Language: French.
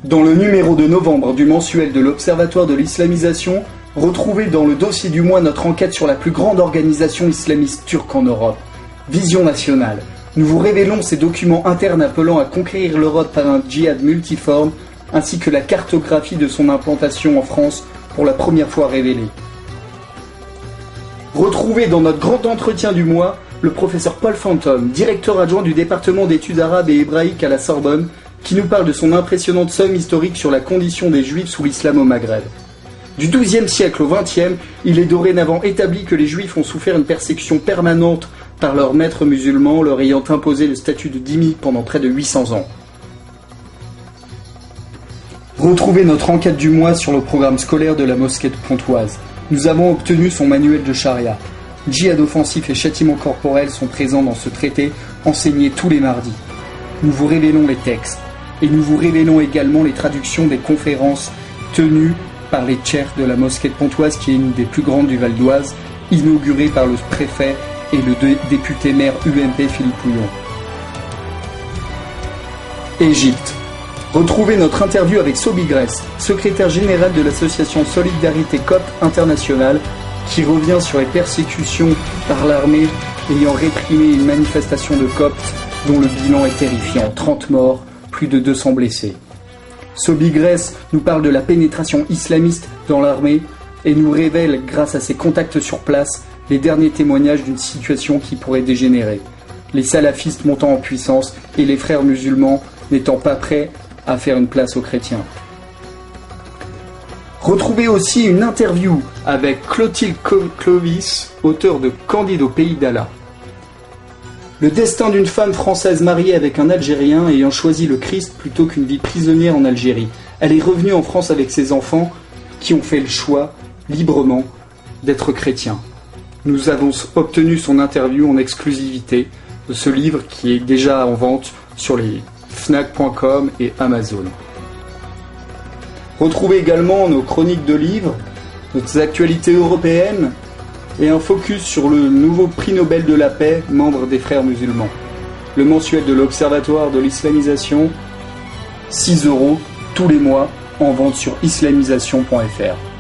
Dans le numéro de novembre du mensuel de l'Observatoire de l'islamisation, retrouvez dans le dossier du mois notre enquête sur la plus grande organisation islamiste turque en Europe, Vision Nationale. Nous vous révélons ces documents internes appelant à conquérir l'Europe par un djihad multiforme, ainsi que la cartographie de son implantation en France pour la première fois révélée. Retrouvez dans notre grand entretien du mois le professeur Paul Fantôme, directeur adjoint du département d'études arabes et hébraïques à la Sorbonne, qui nous parle de son impressionnante somme historique sur la condition des Juifs sous l'islam au Maghreb. Du XIIe siècle au XXe, il est dorénavant établi que les Juifs ont souffert une persécution permanente par leurs maîtres musulmans, leur ayant imposé le statut de dhimmi pendant près de 800 ans. Retrouvez notre enquête du mois sur le programme scolaire de la mosquée de Pontoise. Nous avons obtenu son manuel de charia. Djihad offensif et châtiment corporel sont présents dans ce traité, enseigné tous les mardis. Nous vous révélons les textes. Et nous vous révélons également les traductions des conférences tenues par les tchers de la mosquée de Pontoise, qui est une des plus grandes du Val d'Oise, inaugurée par le préfet et le député maire UMP Philippe Pouillon. Égypte. Retrouvez notre interview avec Sobi Gress, secrétaire général de l'association Solidarité Copte Internationale, qui revient sur les persécutions par l'armée ayant réprimé une manifestation de Coptes dont le bilan est terrifiant, 30 morts, plus de 200 blessés. Sobi Gress nous parle de la pénétration islamiste dans l'armée et nous révèle, grâce à ses contacts sur place, les derniers témoignages d'une situation qui pourrait dégénérer. Les salafistes montant en puissance et les frères musulmans n'étant pas prêts à faire une place aux chrétiens. Retrouvez aussi une interview avec Clotilde Clovis, auteur de Candide au pays d'Allah. Le destin d'une femme française mariée avec un Algérien ayant choisi le Christ plutôt qu'une vie prisonnière en Algérie. Elle est revenue en France avec ses enfants qui ont fait le choix, librement, d'être chrétiens. Nous avons obtenu son interview en exclusivité de ce livre qui est déjà en vente sur les fnac.com et Amazon. Retrouvez également nos chroniques de livres, nos actualités européennes, et un focus sur le nouveau prix Nobel de la paix, membre des Frères musulmans. Le mensuel de l'Observatoire de l'islamisation, 6 € tous les mois, en vente sur islamisation.fr.